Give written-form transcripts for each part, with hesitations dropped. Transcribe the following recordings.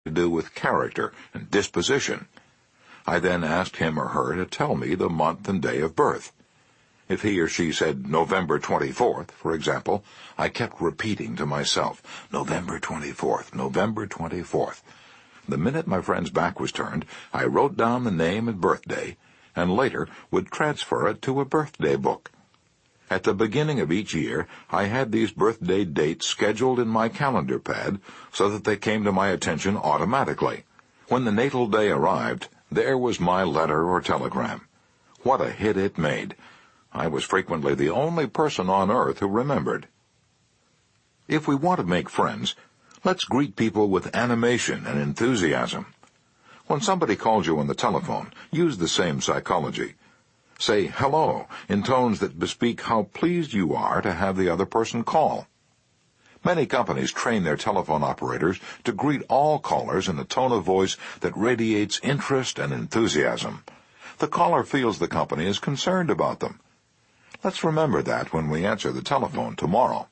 to do with character and disposition. I then asked him or her to tell me the month and day of birth. If he or she said November 24th, for example, I kept repeating to myself, November 24th, November 24th. The minute my friend's back was turned, I wrote down the name and birthday, and later would transfer it to a birthday book. At the beginning of each year, I had these birthday dates scheduled in my calendar pad so that they came to my attention automatically. When the natal day arrived, there was my letter or telegram. What a hit it made! I was frequently the only person on earth who remembered. If we want to make friends, let's greet people with animation and enthusiasm. When somebody calls you on the telephone, use the same psychology. Say hello in tones that bespeak how pleased you are to have the other person call. Many companies train their telephone operators to greet all callers in a tone of voice that radiates interest and enthusiasm. The caller feels the company is concerned about them. Let's remember that when we answer the telephone tomorrow.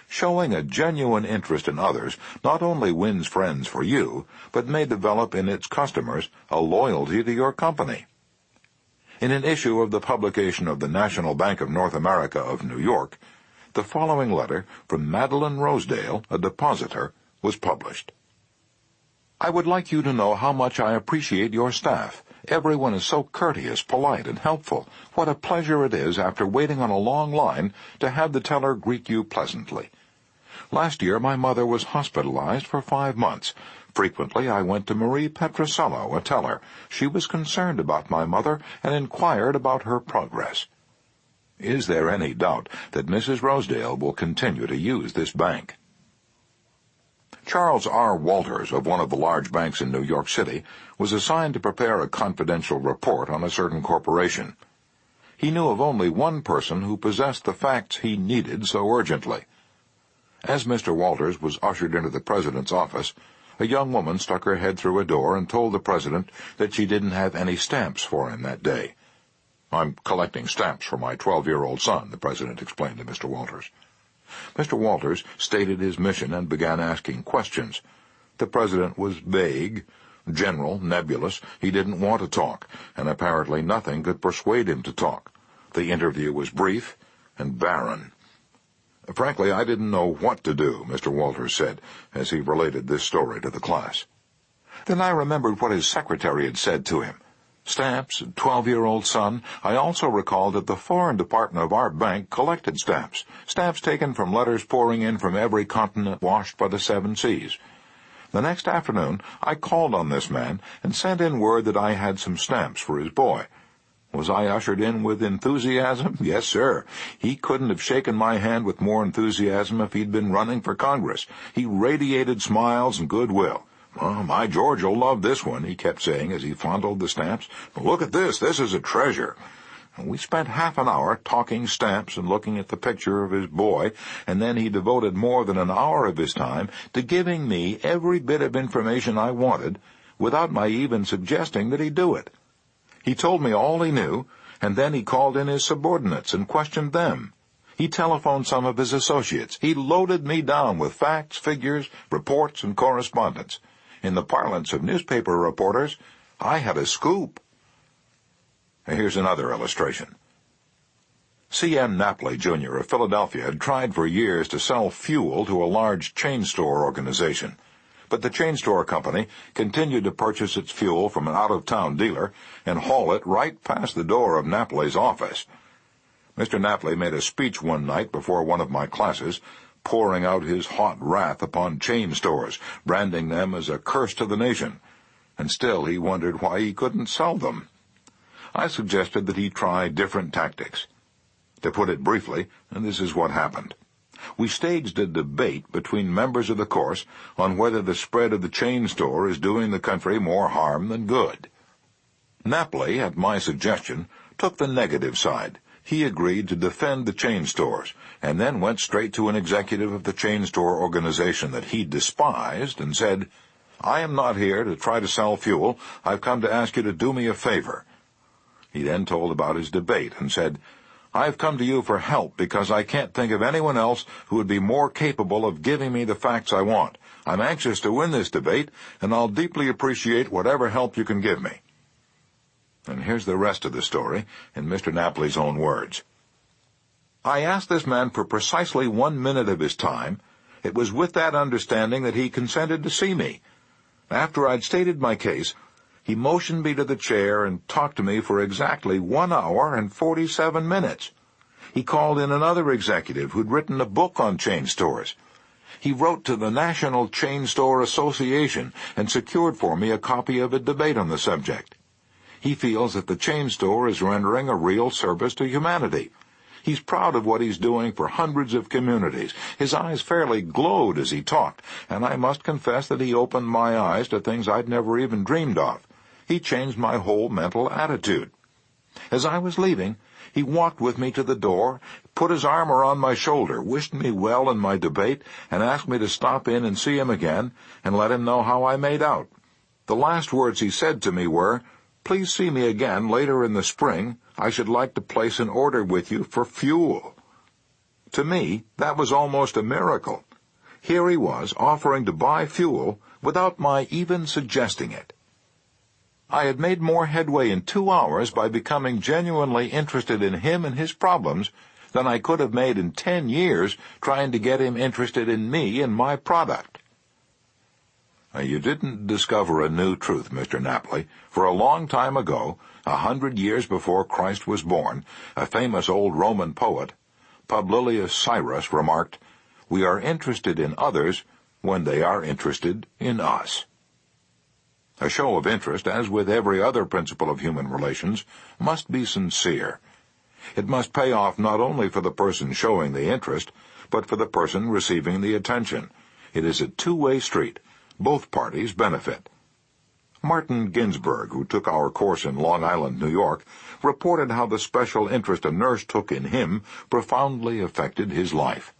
Showing a genuine interest in others not only wins friends for you, but may develop in its customers a loyalty to your company. In an issue of the publication of the National Bank of North America of New York, the following letter from Madeline Rosedale, a depositor, was published. I would like you to know how much I appreciate your staff. Everyone is so courteous, polite, and helpful. What a pleasure it is, after waiting on a long line, to have the teller greet you pleasantly. Last year my mother was hospitalized for 5 months. Frequently I went to Marie Petrosello, a teller. She was concerned about my mother and inquired about her progress. Is there any doubt that Mrs. Rosedale will continue to use this bank? Charles R. Walters of one of the large banks in New York City was assigned to prepare a confidential report on a certain corporation. He knew of only one person who possessed the facts he needed so urgently. As Mr. Walters was ushered into the president's office, a young woman stuck her head through a door and told the president that she didn't have any stamps for him that day. I'm collecting stamps for my 12-year-old son, the president explained to Mr. Walters. Mr. Walters stated his mission and began asking questions. The president was vague, general, nebulous. He didn't want to talk, and apparently nothing could persuade him to talk. The interview was brief and barren. Frankly, I didn't know what to do, Mr. Walters said, as he related this story to the class. Then I remembered what his secretary had said to him. Stamps, and 12-year-old son. I also recalled that the foreign department of our bank collected stamps taken from letters pouring in from every continent washed by the 7 seas. The next afternoon, I called on this man and sent in word that I had some stamps for his boy. Was I ushered in with enthusiasm? Yes, sir. He couldn't have shaken my hand with more enthusiasm if he'd been running for Congress. He radiated smiles and goodwill. "Oh, my George will love this one," he kept saying as he fondled the stamps. "Look at this. This is a treasure." And we spent half an hour talking stamps and looking at the picture of his boy, and then he devoted more than an hour of his time to giving me every bit of information I wanted, without my even suggesting that he do it. He told me all he knew, and then he called in his subordinates and questioned them. He telephoned some of his associates. He loaded me down with facts, figures, reports, and correspondence. In the parlance of newspaper reporters, I had a scoop. Here's another illustration. C.M. Napoli, Jr. of Philadelphia had tried for years to sell fuel to a large chain store organization, but the chain store company continued to purchase its fuel from an out-of-town dealer and haul it right past the door of Napoli's office. Mr. Napoli made a speech one night before one of my classes, pouring out his hot wrath upon chain stores, branding them as a curse to the nation, and still he wondered why he couldn't sell them. I suggested that he try different tactics. To put it briefly, this is what happened. We staged a debate between members of the course on whether the spread of the chain store is doing the country more harm than good. Napoli, at my suggestion, took the negative side. He agreed to defend the chain stores, and then went straight to an executive of the chain store organization that he despised and said, "I am not here to try to sell fuel. I've come to ask you to do me a favor." He then told about his debate and said, "I've come to you for help because I can't think of anyone else who would be more capable of giving me the facts I want. I'm anxious to win this debate, and I'll deeply appreciate whatever help you can give me." And here's the rest of the story in Mr. Napoli's own words. "I asked this man for precisely 1 minute of his time. It was with that understanding that he consented to see me. After I'd stated my case, he motioned me to the chair and talked to me for exactly 1 hour and 47 minutes. He called in another executive who'd written a book on chain stores. He wrote to the National Chain Store Association and secured for me a copy of a debate on the subject. He feels that the chain store is rendering a real service to humanity. He's proud of what he's doing for hundreds of communities. His eyes fairly glowed as he talked, and I must confess that he opened my eyes to things I'd never even dreamed of. He changed my whole mental attitude. As I was leaving, he walked with me to the door, put his arm around my shoulder, wished me well in my debate, and asked me to stop in and see him again and let him know how I made out. The last words he said to me were, 'Please see me again later in the spring. I should like to place an order with you for fuel.' To me, that was almost a miracle. Here he was offering to buy fuel without my even suggesting it. I had made more headway in 2 hours by becoming genuinely interested in him and his problems than I could have made in 10 years trying to get him interested in me and my product." You didn't discover a new truth, Mr. Napoli. For a long time ago, 100 years before Christ was born, a famous old Roman poet, Publilius Cyrus, remarked, "We are interested in others when they are interested in us." A show of interest, as with every other principle of human relations, must be sincere. It must pay off not only for the person showing the interest, but for the person receiving the attention. It is a two-way street. Both parties benefit. Martin Ginsburg, who took our course in Long Island, New York, reported how the special interest a nurse took in him profoundly affected his life.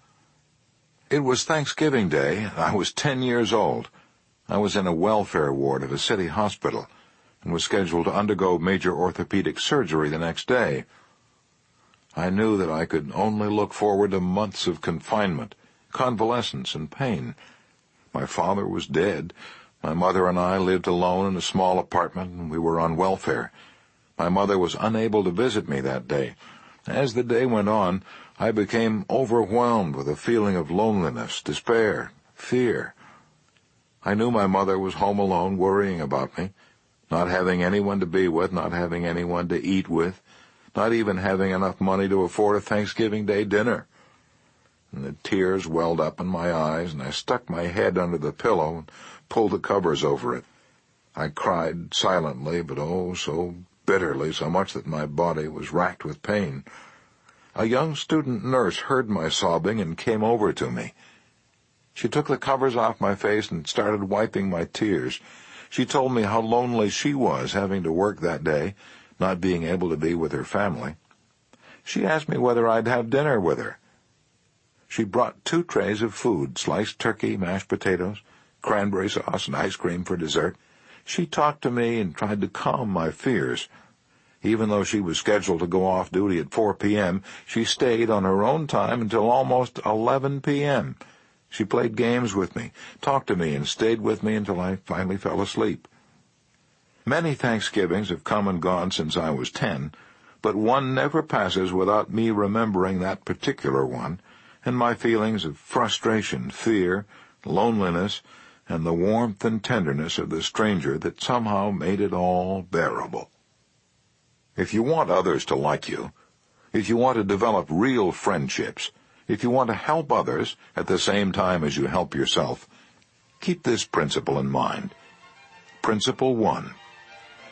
"It was Thanksgiving Day, and I was 10 years old. I was in a welfare ward of a city hospital and was scheduled to undergo major orthopedic surgery the next day. I knew that I could only look forward to months of confinement, convalescence, and pain. My father was dead. My mother and I lived alone in a small apartment, and we were on welfare. My mother was unable to visit me that day. As the day went on, I became overwhelmed with a feeling of loneliness, despair, fear. I knew my mother was home alone, worrying about me, not having anyone to be with, not having anyone to eat with, not even having enough money to afford a Thanksgiving Day dinner. And the tears welled up in my eyes, and I stuck my head under the pillow and pulled the covers over it. I cried silently, but oh, so bitterly, so much that my body was racked with pain. A young student nurse heard my sobbing and came over to me. She took the covers off my face and started wiping my tears. She told me how lonely she was having to work that day, not being able to be with her family. She asked me whether I'd have dinner with her. She brought 2 trays of food, sliced turkey, mashed potatoes, cranberry sauce, and ice cream for dessert. She talked to me and tried to calm my fears. Even though she was scheduled to go off duty at 4 p.m., she stayed on her own time until almost 11 p.m., She played games with me, talked to me, and stayed with me until I finally fell asleep. Many Thanksgivings have come and gone since I was 10, but one never passes without me remembering that particular one, and my feelings of frustration, fear, loneliness, and the warmth and tenderness of the stranger that somehow made it all bearable. If you want others to like you, if you want to develop real friendships, if you want to help others at the same time as you help yourself, keep this principle in mind. Principle 1.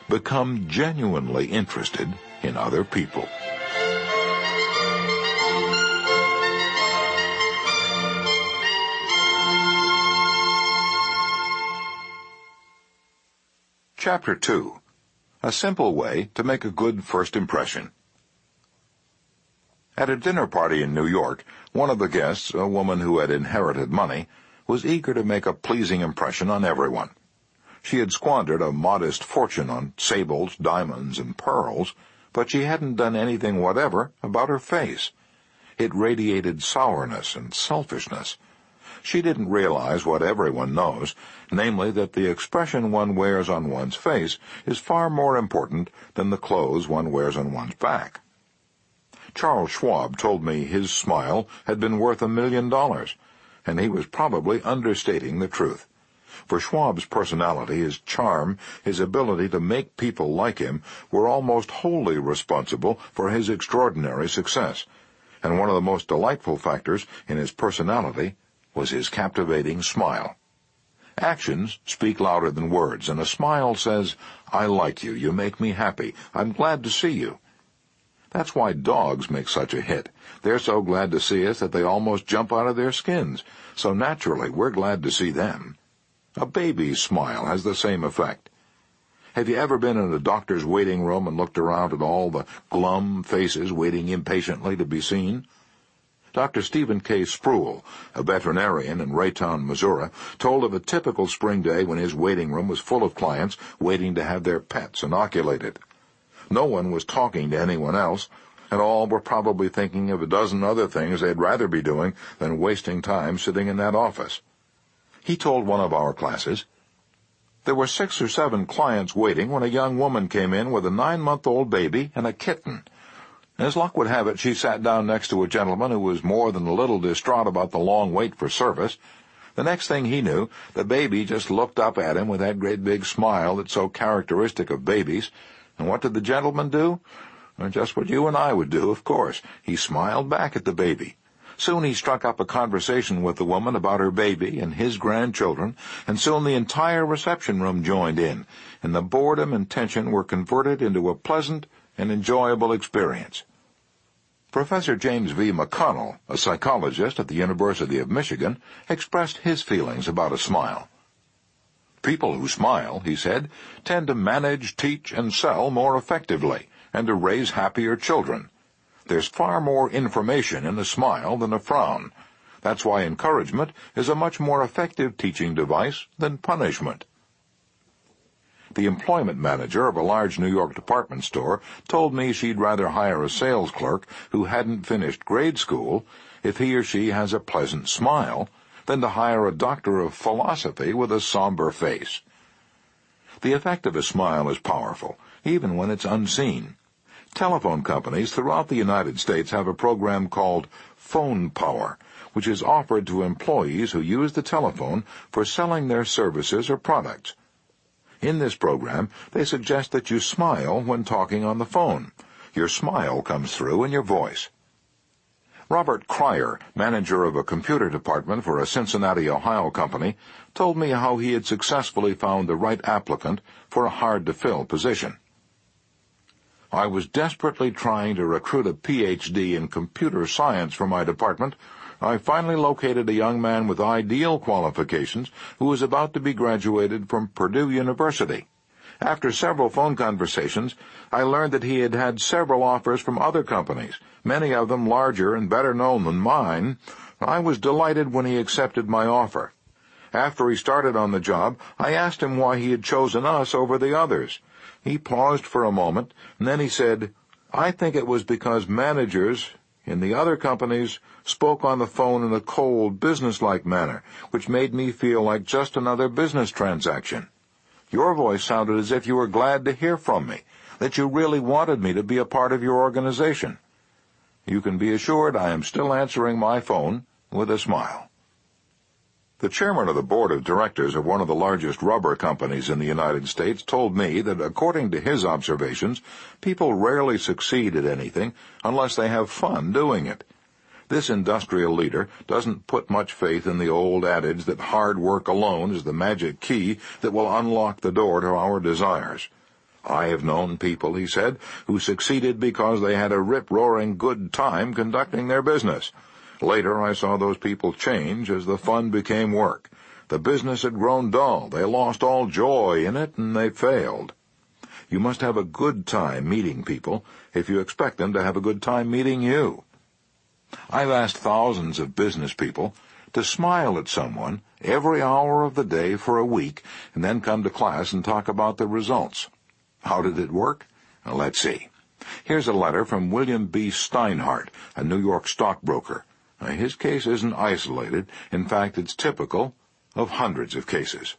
Become genuinely interested in other people. Chapter 2. A simple way to make a good first impression. At a dinner party in New York, one of the guests, a woman who had inherited money, was eager to make a pleasing impression on everyone. She had squandered a modest fortune on sables, diamonds, and pearls, but she hadn't done anything whatever about her face. It radiated sourness and selfishness. She didn't realize what everyone knows, namely that the expression one wears on one's face is far more important than the clothes one wears on one's back. Charles Schwab told me his smile had been worth $1 million, and he was probably understating the truth. For Schwab's personality, his charm, his ability to make people like him were almost wholly responsible for his extraordinary success, and one of the most delightful factors in his personality was his captivating smile. Actions speak louder than words, and a smile says, "I like you, you make me happy, I'm glad to see you." That's why dogs make such a hit. They're so glad to see us that they almost jump out of their skins, so naturally we're glad to see them. A baby's smile has the same effect. Have you ever been in a doctor's waiting room and looked around at all the glum faces waiting impatiently to be seen? Dr. Stephen K. Spruill, a veterinarian in Raytown, Missouri, told of a typical spring day when his waiting room was full of clients waiting to have their pets inoculated. No one was talking to anyone else, and all were probably thinking of a dozen other things they'd rather be doing than wasting time sitting in that office. He told one of our classes, "There were 6 or 7 clients waiting when a young woman came in with a 9-month-old baby and a kitten. As luck would have it, she sat down next to a gentleman who was more than a little distraught about the long wait for service. The next thing he knew, the baby just looked up at him with that great big smile that's so characteristic of babies. And what did the gentleman do? Just what you and I would do, of course. He smiled back at the baby. Soon he struck up a conversation with the woman about her baby and his grandchildren, and soon the entire reception room joined in, and the boredom and tension were converted into a pleasant and enjoyable experience." Professor James V. McConnell, a psychologist at the University of Michigan, expressed his feelings about a smile. "People who smile," he said, "tend to manage, teach, and sell more effectively, and to raise happier children. There's far more information in a smile than a frown. That's why encouragement is a much more effective teaching device than punishment." The employment manager of a large New York department store told me she'd rather hire a sales clerk who hadn't finished grade school if he or she has a pleasant smile than to hire a doctor of philosophy with a somber face. The effect of a smile is powerful, even when it's unseen. Telephone companies throughout the United States have a program called Phone Power, which is offered to employees who use the telephone for selling their services or products. In this program, they suggest that you smile when talking on the phone. Your smile comes through in your voice. Robert Cryer, manager of a computer department for a Cincinnati, Ohio company, told me how he had successfully found the right applicant for a hard-to-fill position. "I was desperately trying to recruit a Ph.D. in computer science for my department. I finally located a young man with ideal qualifications who was about to be graduated from Purdue University. After several phone conversations, I learned that he had had several offers from other companies, many of them larger and better known than mine. I was delighted when he accepted my offer. After he started on the job, I asked him why he had chosen us over the others. He paused for a moment, and then he said, 'I think it was because managers in the other companies spoke on the phone in a cold, businesslike manner, which made me feel like just another business transaction. Your voice sounded as if you were glad to hear from me, that you really wanted me to be a part of your organization. You can be assured I am still answering my phone with a smile.'" The chairman of the board of directors of one of the largest rubber companies in the United States told me that, according to his observations, people rarely succeed at anything unless they have fun doing it. This industrial leader doesn't put much faith in the old adage that hard work alone is the magic key that will unlock the door to our desires. "I have known people," he said, "who succeeded because they had a rip-roaring good time conducting their business. Later I saw those people change as the fun became work. The business had grown dull, they lost all joy in it, and they failed." You must have a good time meeting people if you expect them to have a good time meeting you. I've asked thousands of business people to smile at someone every hour of the day for a week and then come to class and talk about the results. How did it work? Well, let's see. Here's a letter from William B. Steinhardt, a New York stockbroker. His case isn't isolated. In fact, it's typical of hundreds of cases.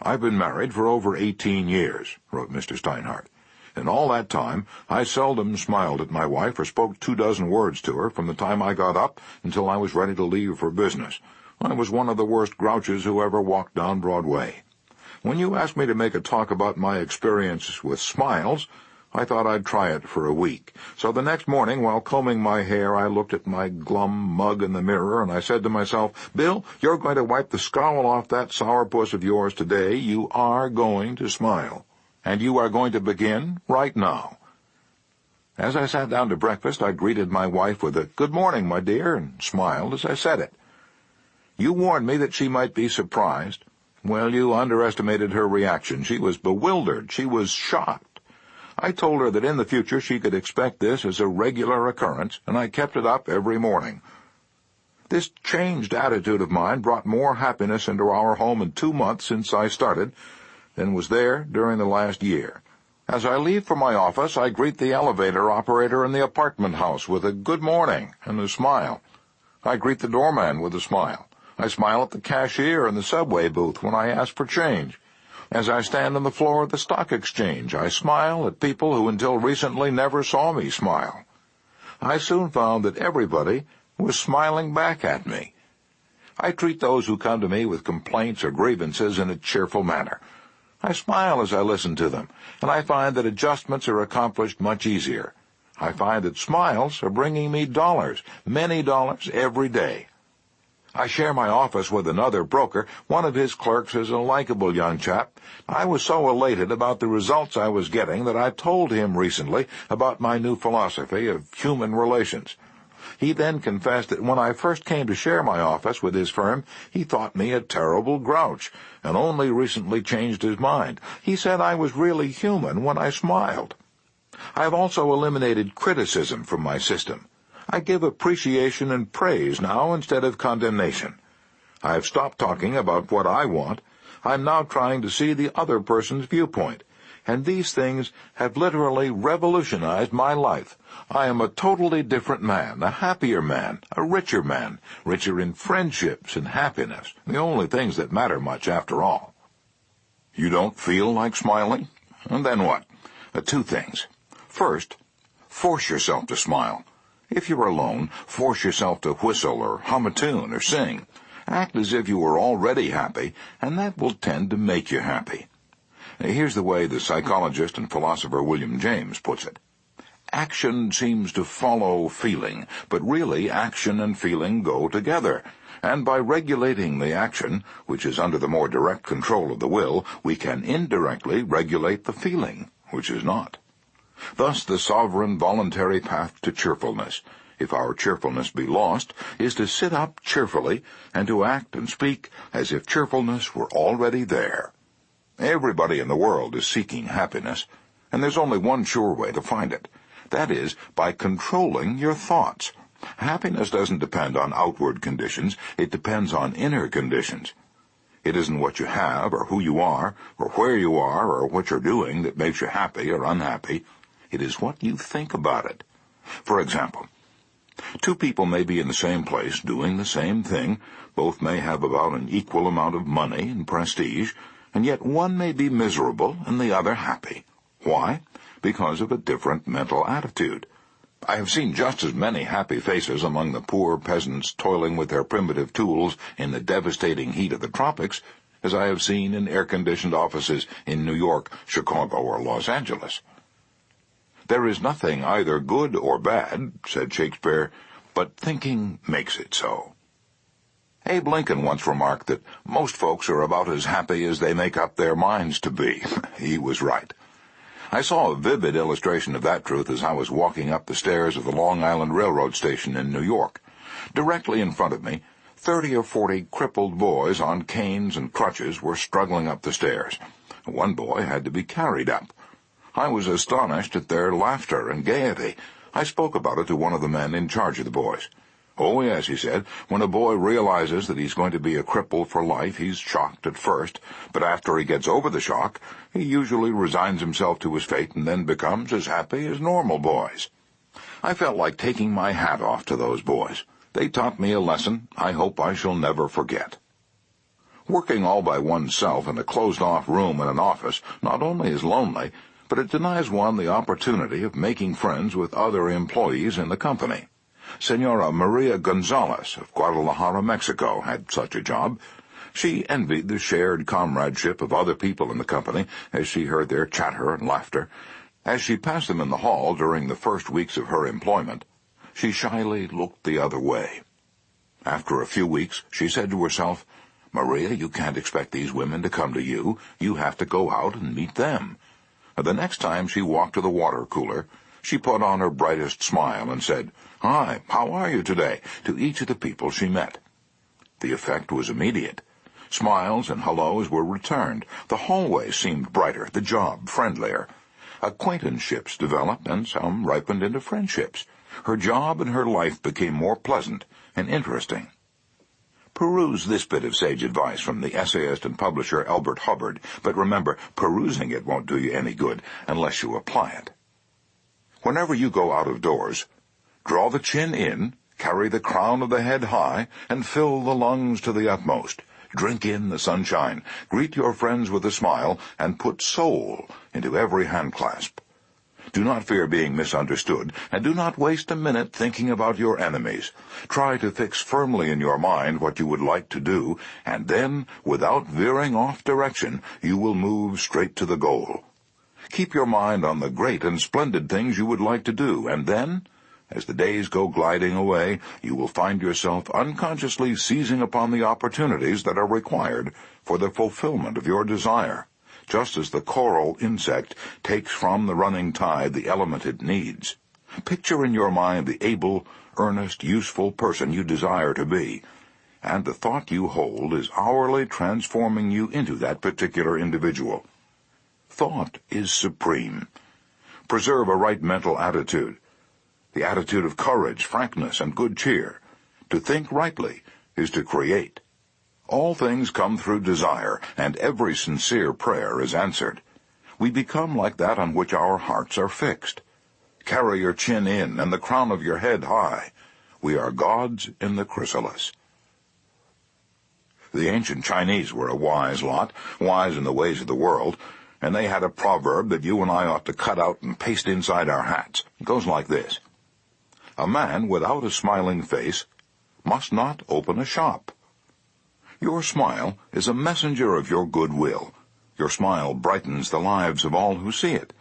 "I've been married for over 18 years, wrote Mr. Steinhardt. In all that time, I seldom smiled at my wife or spoke 24 words to her from the time I got up until I was ready to leave for business. I was one of the worst grouches who ever walked down Broadway. When you asked me to make a talk about my experience with smiles, I thought I'd try it for a week. So the next morning, while combing my hair, I looked at my glum mug in the mirror, and I said to myself, 'Bill, you're going to wipe the scowl off that sourpuss of yours today. You are going to smile. And you are going to begin right now.' As I sat down to breakfast, I greeted my wife with a 'Good morning, my dear,' and smiled as I said it. You warned me that she might be surprised. Well, you underestimated her reaction. She was bewildered. She was shocked. I told her that in the future she could expect this as a regular occurrence, and I kept it up every morning. This changed attitude of mine brought more happiness into our home in 2 months since I started than was there during the last year. As I leave for my office, I greet the elevator operator in the apartment house with a 'good morning' and a smile. I greet the doorman with a smile. I smile at the cashier in the subway booth when I ask for change. As I stand on the floor of the stock exchange, I smile at people who until recently never saw me smile. I soon found that everybody was smiling back at me. I treat those who come to me with complaints or grievances in a cheerful manner. I smile as I listen to them, and I find that adjustments are accomplished much easier. I find that smiles are bringing me dollars, many dollars, every day. I share my office with another broker. One of his clerks is a likable young chap. I was so elated about the results I was getting that I told him recently about my new philosophy of human relations. He then confessed that when I first came to share my office with his firm, he thought me a terrible grouch, and only recently changed his mind. He said I was really human when I smiled. I have also eliminated criticism from my system. I give appreciation and praise now instead of condemnation. I have stopped talking about what I want. I'm now trying to see the other person's viewpoint. And these things have literally revolutionized my life. I am a totally different man, a happier man, a richer man, richer in friendships and happiness, the only things that matter much after all. You don't feel like smiling? And then what? 2 things. First, force yourself to smile. If you're alone, force yourself to whistle or hum a tune or sing. Act as if you were already happy, and that will tend to make you happy. Here's the way the psychologist and philosopher William James puts it. Action seems to follow feeling, but really action and feeling go together. And by regulating the action, which is under the more direct control of the will, we can indirectly regulate the feeling, which is not. Thus the sovereign voluntary path to cheerfulness, if our cheerfulness be lost, is to sit up cheerfully and to act and speak as if cheerfulness were already there. Everybody in the world is seeking happiness, and there's only one sure way to find it. That is, by controlling your thoughts. Happiness doesn't depend on outward conditions, it depends on inner conditions. It isn't what you have, or who you are, or where you are, or what you're doing that makes you happy or unhappy. It is what you think about it. For example, 2 people may be in the same place doing the same thing. Both may have about an equal amount of money and prestige, and yet one may be miserable and the other happy. Why? Because of a different mental attitude. I have seen just as many happy faces among the poor peasants toiling with their primitive tools in the devastating heat of the tropics as I have seen in air-conditioned offices in New York, Chicago, or Los Angeles. There is nothing either good or bad, said Shakespeare, but thinking makes it so. Abe Lincoln once remarked that most folks are about as happy as they make up their minds to be. He was right. I saw a vivid illustration of that truth as I was walking up the stairs of the Long Island Railroad station in New York. Directly in front of me, 30 or 40 crippled boys on canes and crutches were struggling up the stairs. One boy had to be carried up. I was astonished at their laughter and gaiety. I spoke about it to one of the men in charge of the boys. Oh, yes, he said, when a boy realizes that he's going to be a cripple for life, he's shocked at first, but after he gets over the shock, he usually resigns himself to his fate and then becomes as happy as normal boys. I felt like taking my hat off to those boys. They taught me a lesson I hope I shall never forget. Working all by oneself in a closed-off room in an office not only is lonely, but it denies one the opportunity of making friends with other employees in the company. Senora Maria Gonzalez of Guadalajara, Mexico, had such a job. She envied the shared comradeship of other people in the company as she heard their chatter and laughter. As she passed them in the hall during the first weeks of her employment, she shyly looked the other way. After a few weeks, she said to herself, "Maria, you can't expect these women to come to you. You have to go out and meet them." The next time she walked to the water cooler, she put on her brightest smile and said, "Hi, how are you today?" to each of the people she met. The effect was immediate. Smiles and hellos were returned. The hallway seemed brighter, the job friendlier. Acquaintanceships developed, and some ripened into friendships. Her job and her life became more pleasant and interesting. Peruse this bit of sage advice from the essayist and publisher Elbert Hubbard, but remember, perusing it won't do you any good unless you apply it. Whenever you go out of doors, draw the chin in, carry the crown of the head high, and fill the lungs to the utmost. Drink in the sunshine, greet your friends with a smile, and put soul into every handclasp. Do not fear being misunderstood, and do not waste a minute thinking about your enemies. Try to fix firmly in your mind what you would like to do, and then, without veering off direction, you will move straight to the goal. Keep your mind on the great and splendid things you would like to do, and then, as the days go gliding away, you will find yourself unconsciously seizing upon the opportunities that are required for the fulfillment of your desire, just as the coral insect takes from the running tide the element it needs. Picture in your mind the able, earnest, useful person you desire to be, and the thought you hold is hourly transforming you into that particular individual. Thought is supreme. Preserve a right mental attitude, the attitude of courage, frankness, and good cheer. To think rightly is to create. All things come through desire, and every sincere prayer is answered. We become like that on which our hearts are fixed. Carry your chin in and the crown of your head high. We are gods in the chrysalis. The ancient Chinese were a wise lot, wise in the ways of the world, and they had a proverb that you and I ought to cut out and paste inside our hats. It goes like this: "A man without a smiling face must not open a shop." Your smile is a messenger of your goodwill. Your smile brightens the lives of all who see it.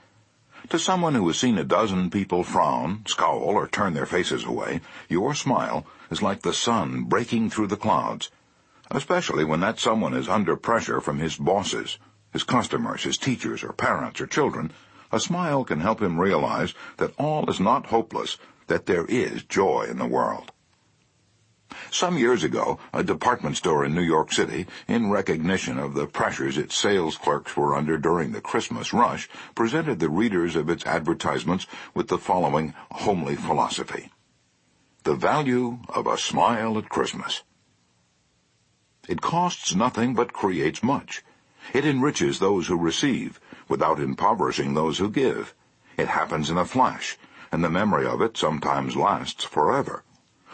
To someone who has seen a dozen people frown, scowl, or turn their faces away, your smile is like the sun breaking through the clouds, especially when that someone is under pressure from his bosses, his customers, his teachers, or parents, or children. A smile can help him realize that all is not hopeless, that there is joy in the world. Some years ago, a department store in New York City, in recognition of the pressures its sales clerks were under during the Christmas rush, presented the readers of its advertisements with the following homely philosophy: the value of a smile at Christmas. It costs nothing but creates much. It enriches those who receive, without impoverishing those who give. It happens in a flash, and the memory of it sometimes lasts forever.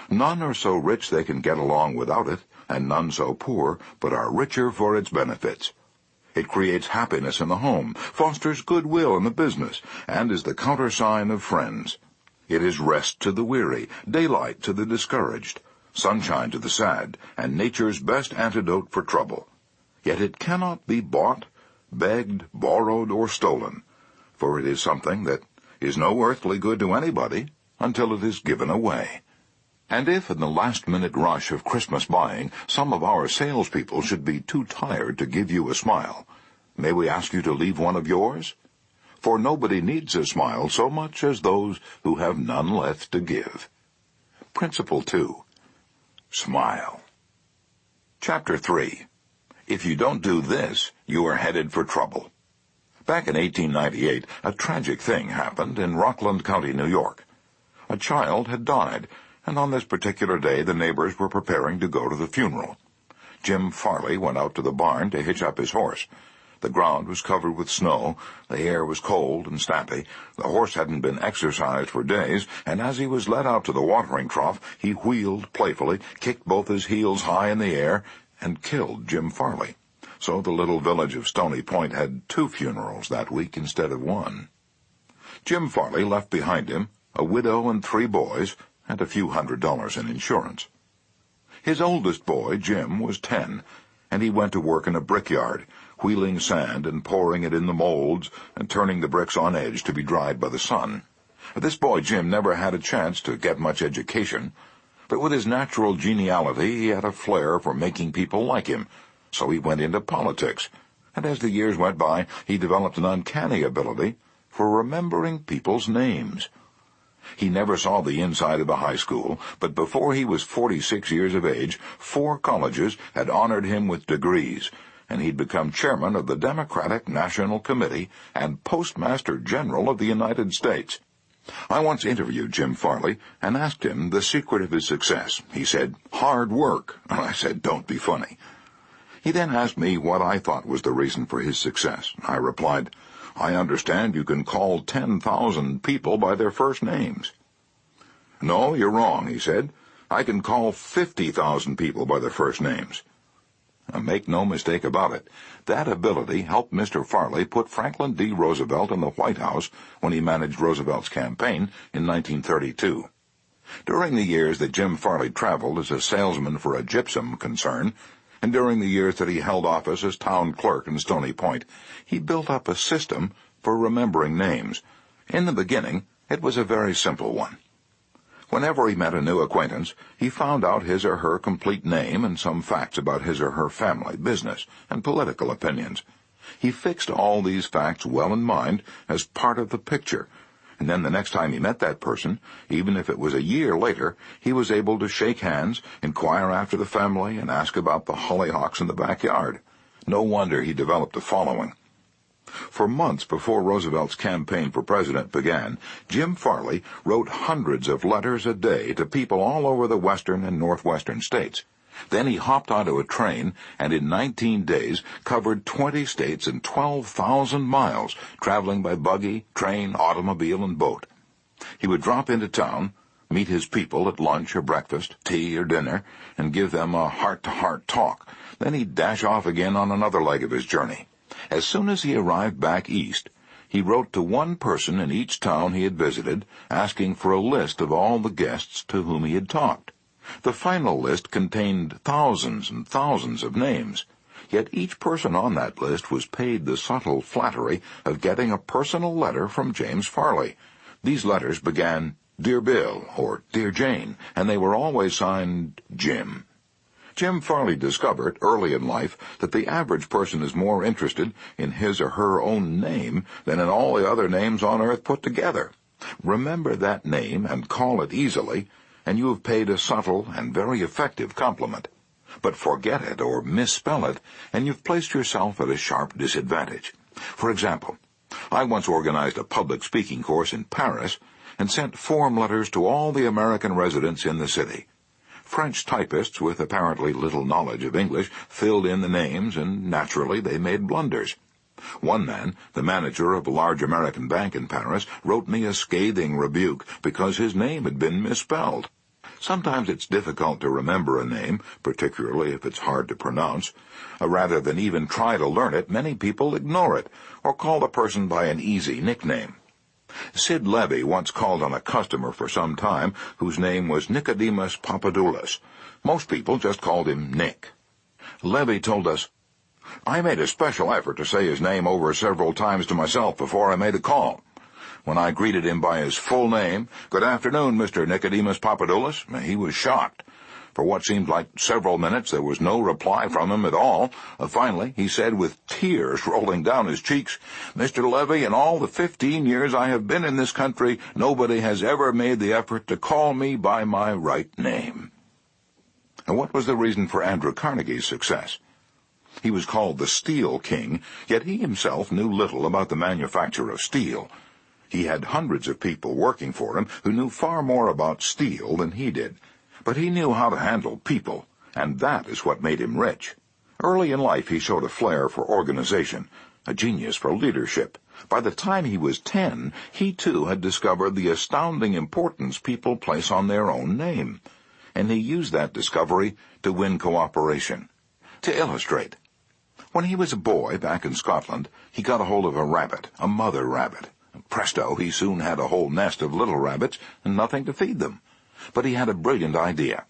None are so rich they can get along without it, and none so poor but are richer for its benefits. It creates happiness in the home, fosters goodwill in the business, and is the countersign of friends. It is rest to the weary, daylight to the discouraged, sunshine to the sad, and nature's best antidote for trouble. Yet it cannot be bought, begged, borrowed, or stolen, for it is something that is no earthly good to anybody until it is given away. And if in the last-minute rush of Christmas buying some of our salespeople should be too tired to give you a smile, may we ask you to leave one of yours? For nobody needs a smile so much as those who have none left to give. Principle 2. Smile. Chapter 3. If you don't do this, you are headed for trouble. Back in 1898, a tragic thing happened in Rockland County, New York. A child had died, and on this particular day the neighbors were preparing to go to the funeral. Jim Farley went out to the barn to hitch up his horse. The ground was covered with snow, the air was cold and stampy, the horse hadn't been exercised for days, and as he was led out to the watering trough, he wheeled playfully, kicked both his heels high in the air, and killed Jim Farley. So the little village of Stony Point had 2 funerals that week instead of 1. Jim Farley left behind him a widow and 3 boys, and a few $100s in insurance. His oldest boy, Jim, was 10, and he went to work in a brickyard, wheeling sand and pouring it in the molds and turning the bricks on edge to be dried by the sun. This boy, Jim, never had a chance to get much education, but with his natural geniality he had a flair for making people like him, so he went into politics, and as the years went by, he developed an uncanny ability for remembering people's names. He never saw the inside of a high school, but before he was 46 years of age, 4 colleges had honored him with degrees, and he'd become chairman of the Democratic National Committee and Postmaster General of the United States. I once interviewed Jim Farley and asked him the secret of his success. He said, "Hard work." I said, "Don't be funny." He then asked me what I thought was the reason for his success. I replied, "I understand you can call 10,000 people by their first names." "No, you're wrong," he said. "I can call 50,000 people by their first names." Now, make no mistake about it, that ability helped Mr. Farley put Franklin D. Roosevelt in the White House when he managed Roosevelt's campaign in 1932. During the years that Jim Farley traveled as a salesman for a gypsum concern, and during the years that he held office as town clerk in Stony Point, he built up a system for remembering names. In the beginning, it was a very simple one. Whenever he met a new acquaintance, he found out his or her complete name and some facts about his or her family, business, and political opinions. He fixed all these facts well in mind as part of the picture, and then the next time he met that person, even if it was a year later, he was able to shake hands, inquire after the family, and ask about the hollyhocks in the backyard. No wonder he developed a following. For months before Roosevelt's campaign for president began, Jim Farley wrote hundreds of letters a day to people all over the western and northwestern states. Then he hopped onto a train and in 19 days covered 20 states and 12,000 miles, traveling by buggy, train, automobile, and boat. He would drop into town, meet his people at lunch or breakfast, tea or dinner, and give them a heart-to-heart talk. Then he'd dash off again on another leg of his journey. As soon as he arrived back east, he wrote to one person in each town he had visited, asking for a list of all the guests to whom he had talked. The final list contained thousands and thousands of names, yet each person on that list was paid the subtle flattery of getting a personal letter from James Farley. These letters began, "Dear Bill," or "Dear Jane," and they were always signed Jim. Jim Farley discovered early in life that the average person is more interested in his or her own name than in all the other names on earth put together. Remember that name and call it easily, and you have paid a subtle and very effective compliment. But forget it or misspell it, and you've placed yourself at a sharp disadvantage. For example, I once organized a public speaking course in Paris and sent form letters to all the American residents in the city. French typists with apparently little knowledge of English filled in the names, and naturally they made blunders. One man, the manager of a large American bank in Paris, wrote me a scathing rebuke because his name had been misspelled. Sometimes it's difficult to remember a name, particularly if it's hard to pronounce. Rather than even try to learn it, many people ignore it or call the person by an easy nickname. Sid Levy once called on a customer for some time whose name was Nicodemus Papadoulis. Most people just called him Nick. Levy told us, "I made a special effort to say his name over several times to myself before I made a call. When I greeted him by his full name, 'Good afternoon, Mr. Nicodemus Papadoulis,' he was shocked. For what seemed like several minutes, there was no reply from him at all. Finally, he said with tears rolling down his cheeks, 'Mr. Levy, in all the 15 years I have been in this country, nobody has ever made the effort to call me by my right name.'" And what was the reason for Andrew Carnegie's success? He was called the Steel King, yet he himself knew little about the manufacture of steel. He had hundreds of people working for him who knew far more about steel than he did. But he knew how to handle people, and that is what made him rich. Early in life, he showed a flair for organization, a genius for leadership. By the time he was 10, he too had discovered the astounding importance people place on their own name, and he used that discovery to win cooperation. To illustrate, when he was a boy back in Scotland, he got a hold of a rabbit, a mother rabbit. Presto, he soon had a whole nest of little rabbits and nothing to feed them. But he had a brilliant idea.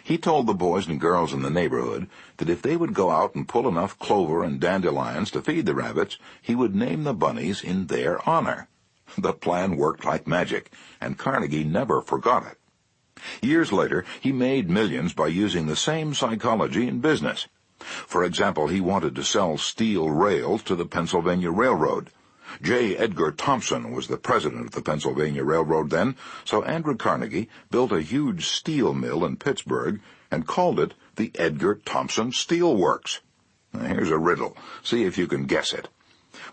He told the boys and girls in the neighborhood that if they would go out and pull enough clover and dandelions to feed the rabbits, he would name the bunnies in their honor. The plan worked like magic, and Carnegie never forgot it. Years later, he made millions by using the same psychology in business. For example, he wanted to sell steel rails to the Pennsylvania Railroad. J. Edgar Thompson was the president of the Pennsylvania Railroad then, so Andrew Carnegie built a huge steel mill in Pittsburgh and called it the Edgar Thompson Steel Works. Now, here's a riddle. See if you can guess it.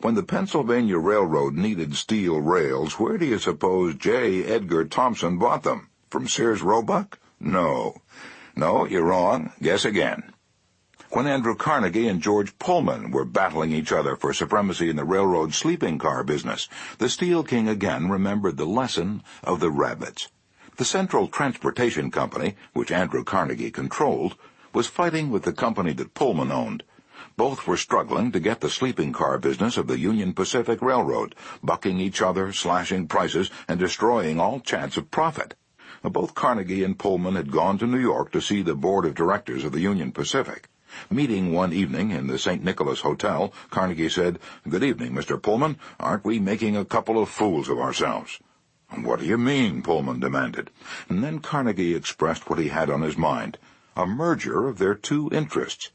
When the Pennsylvania Railroad needed steel rails, where do you suppose J. Edgar Thompson bought them? From Sears Roebuck? No, you're wrong. Guess again. When Andrew Carnegie and George Pullman were battling each other for supremacy in the railroad sleeping car business, the Steel King again remembered the lesson of the rabbits. The Central Transportation Company, which Andrew Carnegie controlled, was fighting with the company that Pullman owned. Both were struggling to get the sleeping car business of the Union Pacific Railroad, bucking each other, slashing prices, and destroying all chance of profit. Both Carnegie and Pullman had gone to New York to see the board of directors of the Union Pacific. Meeting one evening in the St. Nicholas Hotel, Carnegie said, "Good evening, Mr. Pullman. Aren't we making a couple of fools of ourselves?" "What do you mean?" Pullman demanded. And then Carnegie expressed what he had on his mind, a merger of their two interests.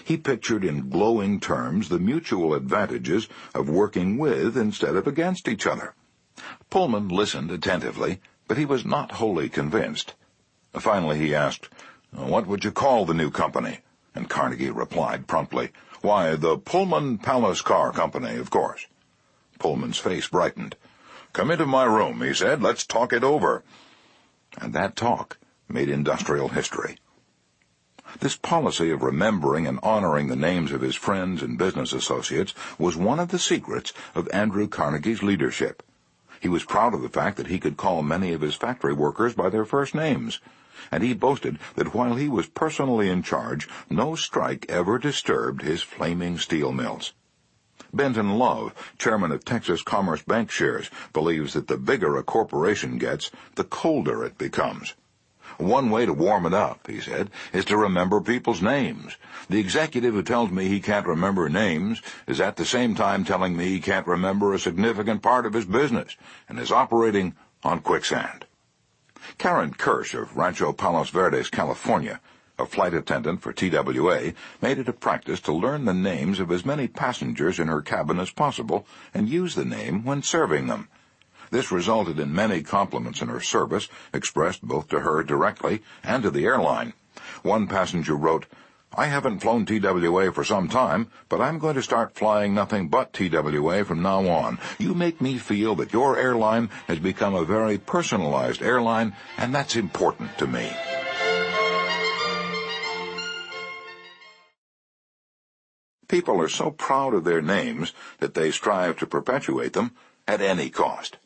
He pictured in glowing terms the mutual advantages of working with instead of against each other. Pullman listened attentively, but he was not wholly convinced. Finally he asked, "What would you call the new company?" And Carnegie replied promptly, "Why, the Pullman Palace Car Company, of course." Pullman's face brightened. "Come into my room," he said. "Let's talk it over." And that talk made industrial history. This policy of remembering and honoring the names of his friends and business associates was one of the secrets of Andrew Carnegie's leadership. He was proud of the fact that he could call many of his factory workers by their first names, and he boasted that while he was personally in charge, no strike ever disturbed his flaming steel mills. Benton Love, chairman of Texas Commerce Bank Shares, believes that the bigger a corporation gets, the colder it becomes. "One way to warm it up," he said, "is to remember people's names. The executive who tells me he can't remember names is at the same time telling me he can't remember a significant part of his business and is operating on quicksand." Karen Kirsch of Rancho Palos Verdes, California, a flight attendant for TWA, made it a practice to learn the names of as many passengers in her cabin as possible and use the name when serving them. This resulted in many compliments in her service, expressed both to her directly and to the airline. One passenger wrote, "I haven't flown TWA for some time, but I'm going to start flying nothing but TWA from now on. You make me feel that your airline has become a very personalized airline, and that's important to me." People are so proud of their names that they strive to perpetuate them at any cost.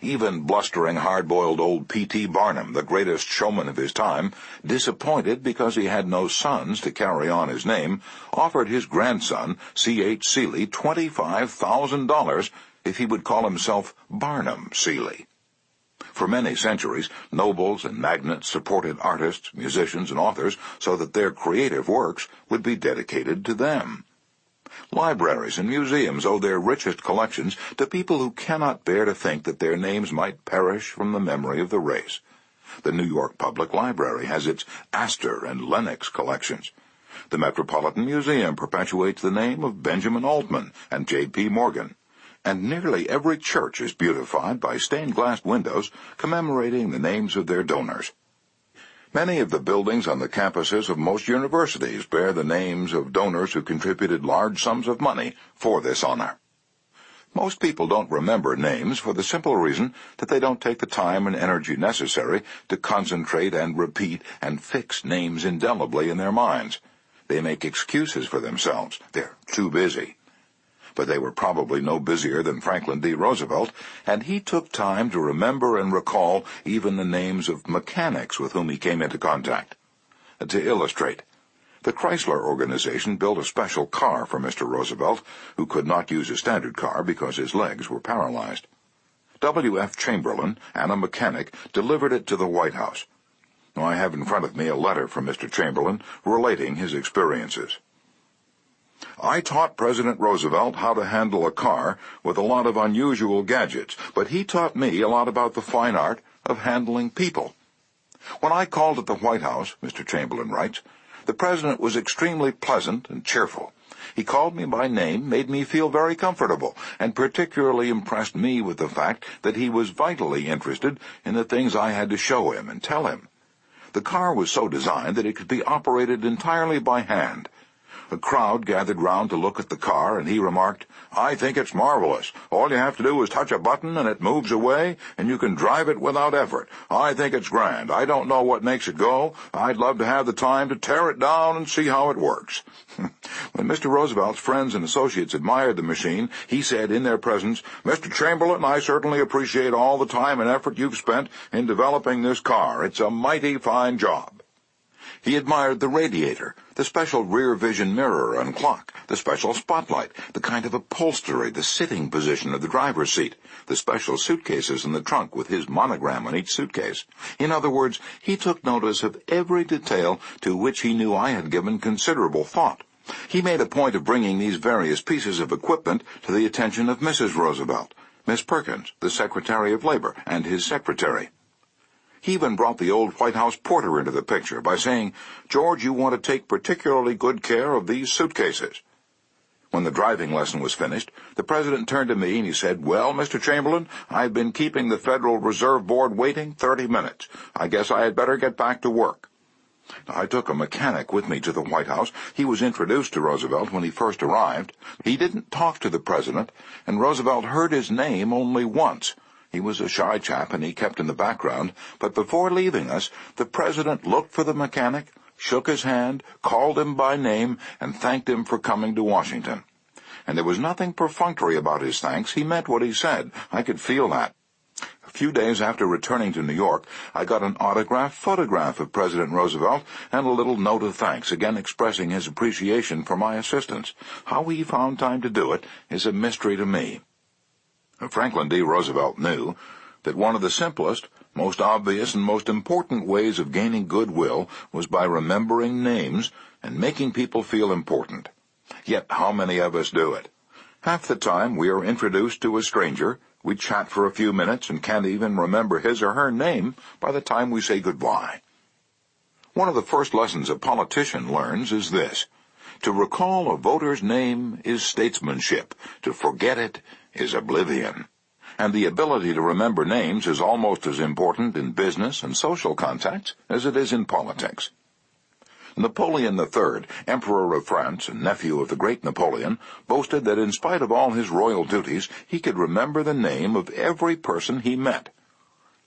Even blustering, hard-boiled old P.T. Barnum, the greatest showman of his time, disappointed because he had no sons to carry on his name, offered his grandson, C.H. Seeley, $25,000 if he would call himself Barnum Seeley. For many centuries, nobles and magnates supported artists, musicians, and authors so that their creative works would be dedicated to them. Libraries and museums owe their richest collections to people who cannot bear to think that their names might perish from the memory of the race. The New York Public Library has its Astor and Lenox collections. The Metropolitan Museum perpetuates the name of Benjamin Altman and J.P. Morgan. And nearly every church is beautified by stained-glass windows commemorating the names of their donors. Many of the buildings on the campuses of most universities bear the names of donors who contributed large sums of money for this honor. Most people don't remember names for the simple reason that they don't take the time and energy necessary to concentrate and repeat and fix names indelibly in their minds. They make excuses for themselves. They're too busy. But they were probably no busier than Franklin D. Roosevelt, and he took time to remember and recall even the names of mechanics with whom he came into contact. To illustrate, the Chrysler organization built a special car for Mr. Roosevelt, who could not use a standard car because his legs were paralyzed. W.F. Chamberlain and a mechanic delivered it to the White House. I have in front of me a letter from Mr. Chamberlain relating his experiences. I taught President Roosevelt how to handle a car with a lot of unusual gadgets, but he taught me a lot about the fine art of handling people. When I called at the White House, Mr. Chamberlain writes, the President was extremely pleasant and cheerful. He called me by name, made me feel very comfortable, and particularly impressed me with the fact that he was vitally interested in the things I had to show him and tell him. The car was so designed that it could be operated entirely by hand. A crowd gathered round to look at the car, and he remarked, I think it's marvelous. All you have to do is touch a button and it moves away, and you can drive it without effort. I think it's grand. I don't know what makes it go. I'd love to have the time to tear it down and see how it works. When Mr. Roosevelt's friends and associates admired the machine, he said in their presence, Mr. Chamberlain, I certainly appreciate all the time and effort you've spent in developing this car. It's a mighty fine job. He admired the radiator, the special rear vision mirror and clock, the special spotlight, the kind of upholstery, the sitting position of the driver's seat, the special suitcases in the trunk with his monogram on each suitcase. In other words, he took notice of every detail to which he knew I had given considerable thought. He made a point of bringing these various pieces of equipment to the attention of Mrs. Roosevelt, Miss Perkins, the Secretary of Labor, and his secretary. He even brought the old White House porter into the picture by saying, George, you want to take particularly good care of these suitcases. When the driving lesson was finished, the President turned to me and he said, Well, Mr. Chamberlain, I've been keeping the Federal Reserve Board waiting 30 minutes. I guess I had better get back to work. I took a mechanic with me to the White House. He was introduced to Roosevelt when he first arrived. He didn't talk to the President, and Roosevelt heard his name only once. He was a shy chap, and he kept in the background, but before leaving us, the President looked for the mechanic, shook his hand, called him by name, and thanked him for coming to Washington. And there was nothing perfunctory about his thanks. He meant what he said. I could feel that. A few days after returning to New York, I got an autographed photograph of President Roosevelt and a little note of thanks, again expressing his appreciation for my assistance. How he found time to do it is a mystery to me. Franklin D. Roosevelt knew that one of the simplest, most obvious, and most important ways of gaining goodwill was by remembering names and making people feel important. Yet how many of us do it? Half the time we are introduced to a stranger, we chat for a few minutes and can't even remember his or her name by the time we say goodbye. One of the first lessons a politician learns is this: to recall a voter's name is statesmanship, to forget it is oblivion. And the ability to remember names is almost as important in business and social contacts as it is in politics. Napoleon III, Emperor of France and nephew of the great Napoleon, boasted that in spite of all his royal duties, he could remember the name of every person he met.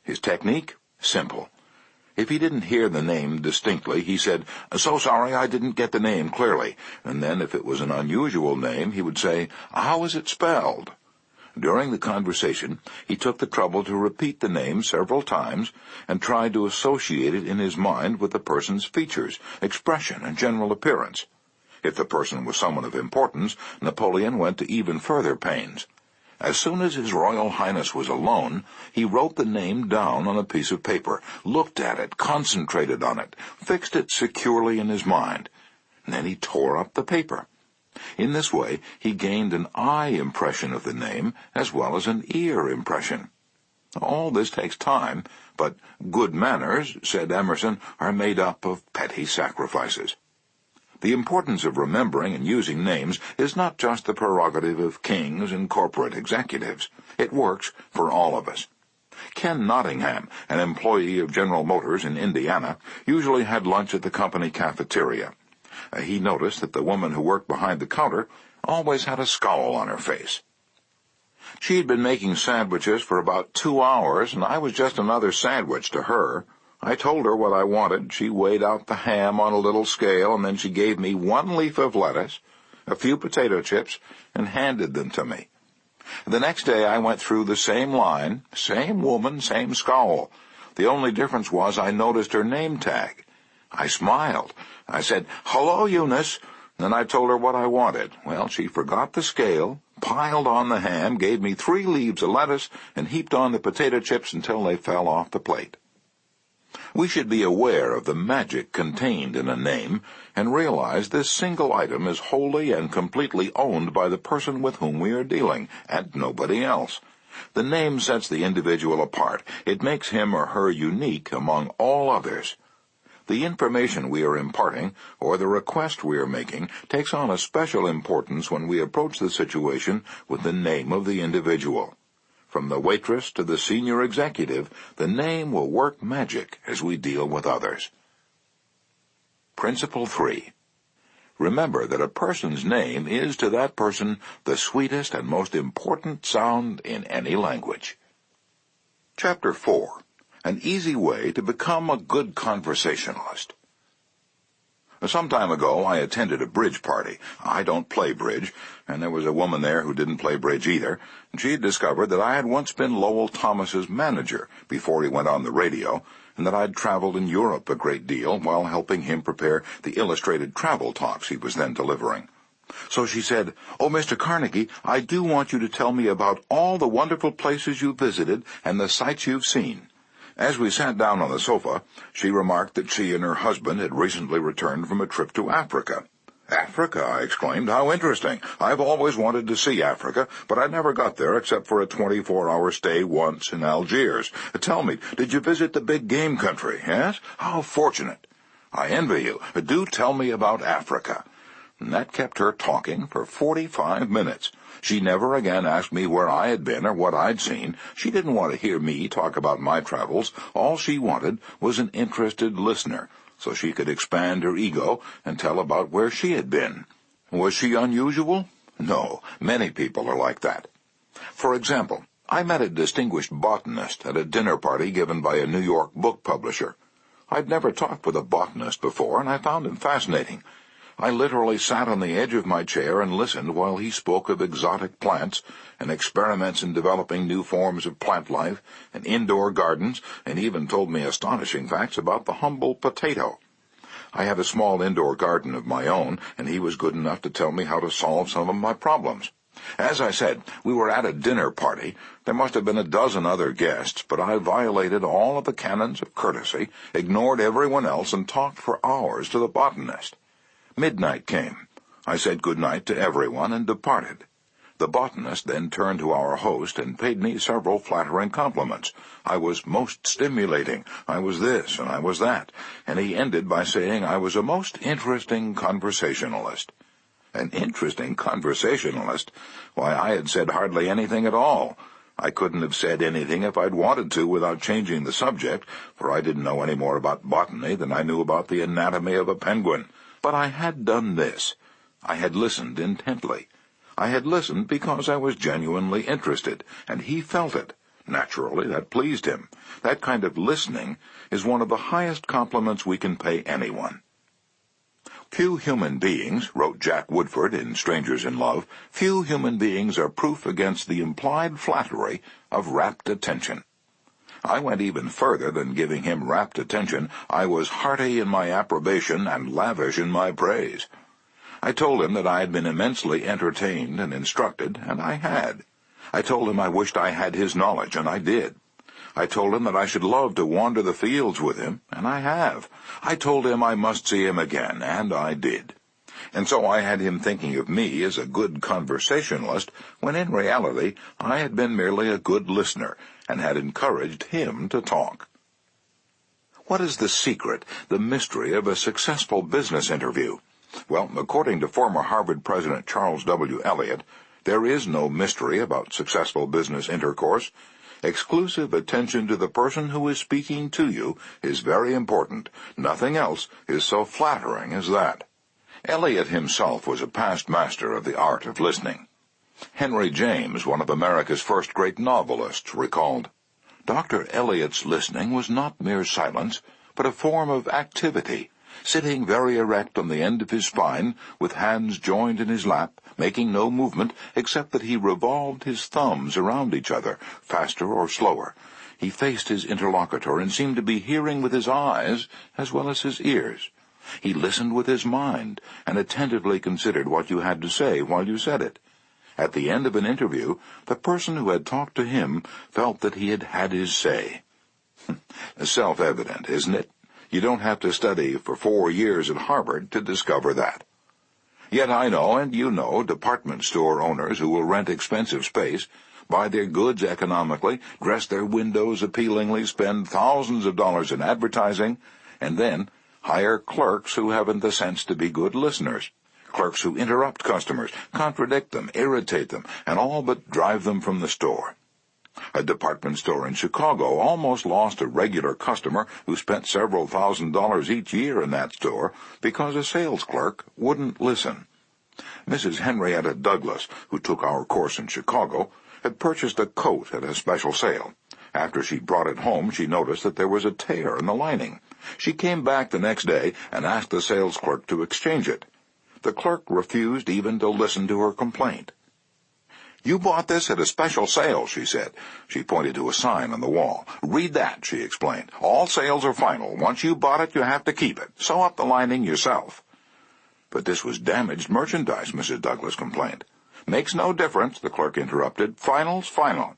His technique? Simple. If he didn't hear the name distinctly, he said, So sorry I didn't get the name clearly. And then if it was an unusual name, he would say, How is it spelled? During the conversation, he took the trouble to repeat the name several times and tried to associate it in his mind with the person's features, expression, and general appearance. If the person was someone of importance, Napoleon went to even further pains. As soon as His Royal Highness was alone, he wrote the name down on a piece of paper, looked at it, concentrated on it, fixed it securely in his mind, and then he tore up the paper. In this way, he gained an eye impression of the name as well as an ear impression. All this takes time, but good manners, said Emerson, are made up of petty sacrifices. The importance of remembering and using names is not just the prerogative of kings and corporate executives. It works for all of us. Ken Nottingham, an employee of General Motors in Indiana, usually had lunch at the company cafeteria. He noticed that the woman who worked behind the counter always had a scowl on her face. She had been making sandwiches for about 2 hours, and I was just another sandwich to her. I told her what I wanted. She weighed out the ham on a little scale, and then she gave me 1 leaf of lettuce, a few potato chips, and handed them to me. The next day I went through the same line, same woman, same scowl. The only difference was I noticed her name tag. I smiled. I said, "Hello, Eunice." Then I told her what I wanted. Well, she forgot the scale, piled on the ham, gave me 3 leaves of lettuce, and heaped on the potato chips until they fell off the plate. We should be aware of the magic contained in a name and realize this single item is wholly and completely owned by the person with whom we are dealing, and nobody else. The name sets the individual apart. It makes him or her unique among all others. The information we are imparting, or the request we are making, takes on a special importance when we approach the situation with the name of the individual. From the waitress to the senior executive, the name will work magic as we deal with others. Principle 3. Remember that a person's name is to that person the sweetest and most important sound in any language. Chapter 4. An easy way to become a good conversationalist. Some time ago, I attended a bridge party. I don't play bridge, and there was a woman there who didn't play bridge either, and she had discovered that I had once been Lowell Thomas's manager before he went on the radio, and that I'd traveled in Europe a great deal while helping him prepare the illustrated travel talks he was then delivering. So she said, "Oh, Mr. Carnegie, I do want you to tell me about all the wonderful places you've visited and the sights you've seen." As we sat down on the sofa, she remarked that she and her husband had recently returned from a trip to Africa. "Africa?" I exclaimed. "How interesting. I've always wanted to see Africa, but I never got there except for a 24-hour stay once in Algiers. Tell me, did you visit the big game country, yes? How fortunate. I envy you. Do tell me about Africa." And that kept her talking for 45 minutes. She never again asked me where I had been or what I'd seen. She didn't want to hear me talk about my travels. All she wanted was an interested listener, so she could expand her ego and tell about where she had been. Was she unusual? No, many people are like that. For example, I met a distinguished botanist at a dinner party given by a New York book publisher. I'd never talked with a botanist before, and I found him fascinating. I literally sat on the edge of my chair and listened while he spoke of exotic plants and experiments in developing new forms of plant life and indoor gardens, and even told me astonishing facts about the humble potato. I had a small indoor garden of my own, and he was good enough to tell me how to solve some of my problems. As I said, we were at a dinner party. There must have been a dozen other guests, but I violated all of the canons of courtesy, ignored everyone else, and talked for hours to the botanist. Midnight came. I said good night to everyone and departed. The botanist then turned to our host and paid me several flattering compliments. I was most stimulating, I was this and I was that, and he ended by saying I was a most interesting conversationalist. An interesting conversationalist? Why, I had said hardly anything at all. I couldn't have said anything if I'd wanted to without changing the subject, for I didn't know any more about botany than I knew about the anatomy of a penguin. But I had done this. I had listened intently. I had listened because I was genuinely interested, and he felt it. Naturally, that pleased him. That kind of listening is one of the highest compliments we can pay anyone. "Few human beings," wrote Jack Woodford in Strangers in Love, "few human beings are proof against the implied flattery of rapt attention." I went even further than giving him rapt attention. I was hearty in my approbation and lavish in my praise. I told him that I had been immensely entertained and instructed, and I had. I told him I wished I had his knowledge, and I did. I told him that I should love to wander the fields with him, and I have. I told him I must see him again, and I did. And so I had him thinking of me as a good conversationalist, when in reality I had been merely a good listener, and had encouraged him to talk. What is the secret, the mystery of a successful business interview? Well, according to former Harvard President Charles W. Eliot, there is no mystery about successful business intercourse. Exclusive attention to the person who is speaking to you is very important. Nothing else is so flattering as that. Eliot himself was a past master of the art of listening. Henry James, one of America's first great novelists, recalled, Dr. Eliot's listening was not mere silence, but a form of activity, sitting very erect on the end of his spine, with hands joined in his lap, making no movement except that he revolved his thumbs around each other, faster or slower. He faced his interlocutor and seemed to be hearing with his eyes as well as his ears. He listened with his mind and attentively considered what you had to say while you said it. At the end of an interview, the person who had talked to him felt that he had had his say. Self-evident, isn't it? You don't have to study for 4 years at Harvard to discover that. Yet I know, and you know, department store owners who will rent expensive space, buy their goods economically, dress their windows appealingly, spend thousands of dollars in advertising, and then hire clerks who haven't the sense to be good listeners. Clerks who interrupt customers, contradict them, irritate them, and all but drive them from the store. A department store in Chicago almost lost a regular customer who spent several $1,000s each year in that store because a sales clerk wouldn't listen. Mrs. Henrietta Douglas, who took our course in Chicago, had purchased a coat at a special sale. After she brought it home, she noticed that there was a tear in the lining. She came back the next day and asked the sales clerk to exchange it. The clerk refused even to listen to her complaint. "You bought this at a special sale," she said. She pointed to a sign on the wall. "Read that," she explained. "All sales are final. Once you bought it, you have to keep it. Sew up the lining yourself." "But this was damaged merchandise," Mrs. Douglas complained. "Makes no difference," the clerk interrupted. "Final's final."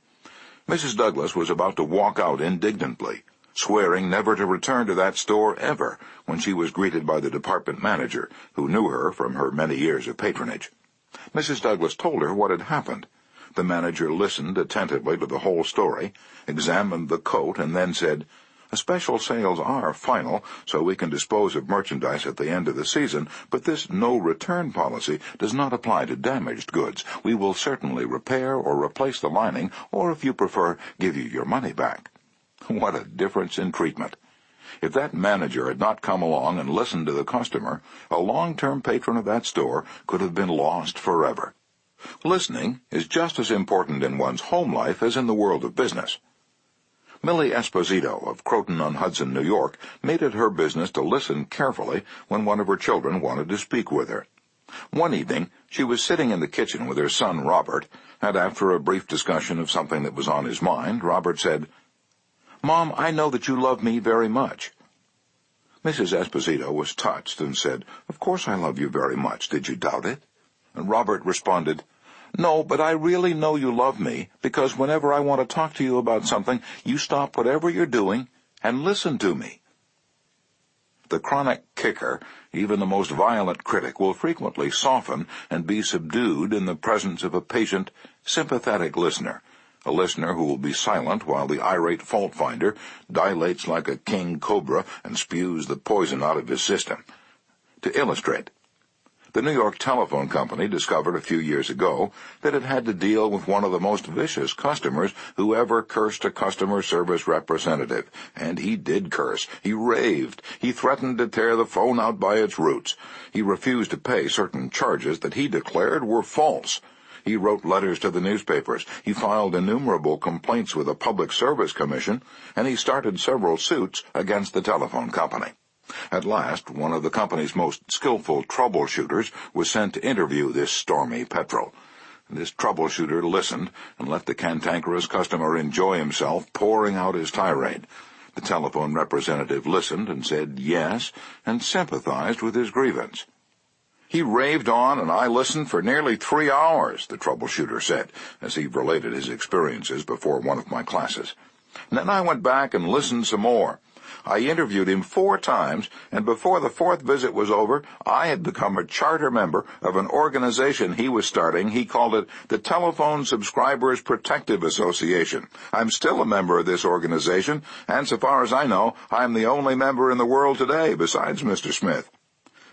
Mrs. Douglas was about to walk out indignantly, swearing never to return to that store ever, when she was greeted by the department manager, who knew her from her many years of patronage. Mrs. Douglas told her what had happened. The manager listened attentively to the whole story, examined the coat, and then said, "Special sales are final, so we can dispose of merchandise at the end of the season, but this no-return policy does not apply to damaged goods. We will certainly repair or replace the lining, or, if you prefer, give you your money back." What a difference in treatment! If that manager had not come along and listened to the customer, a long-term patron of that store could have been lost forever. Listening is just as important in one's home life as in the world of business. Millie Esposito of Croton-on-Hudson, New York, made it her business to listen carefully when one of her children wanted to speak with her. One evening, she was sitting in the kitchen with her son Robert, and after a brief discussion of something that was on his mind, Robert said, "Mom, I know that you love me very much." Mrs. Esposito was touched and said, "Of course I love you very much. Did you doubt it?" And Robert responded, "No, but I really know you love me, because whenever I want to talk to you about something, you stop whatever you're doing and listen to me." The chronic kicker, even the most violent critic, will frequently soften and be subdued in the presence of a patient, sympathetic listener, a listener who will be silent while the irate fault-finder dilates like a king cobra and spews the poison out of his system. To illustrate, the New York Telephone Company discovered a few years ago that it had to deal with one of the most vicious customers who ever cursed a customer service representative. And he did curse. He raved. He threatened to tear the phone out by its roots. He refused to pay certain charges that he declared were false. He wrote letters to the newspapers. He filed innumerable complaints with the Public Service Commission, and he started several suits against the telephone company. At last, one of the company's most skillful troubleshooters was sent to interview this stormy petrel. This troubleshooter listened and let the cantankerous customer enjoy himself, pouring out his tirade. The telephone representative listened and said yes, and sympathized with his grievance. "He raved on, and I listened for nearly 3 hours, the troubleshooter said, as he related his experiences before one of my classes. And then I went back and listened some more. I interviewed him 4 times, and before the 4th visit was over, I had become a charter member of an organization he was starting. He called it the Telephone Subscribers Protective Association. I'm still a member of this organization, and so far as I know, I'm the only member in the world today besides Mr. Smith.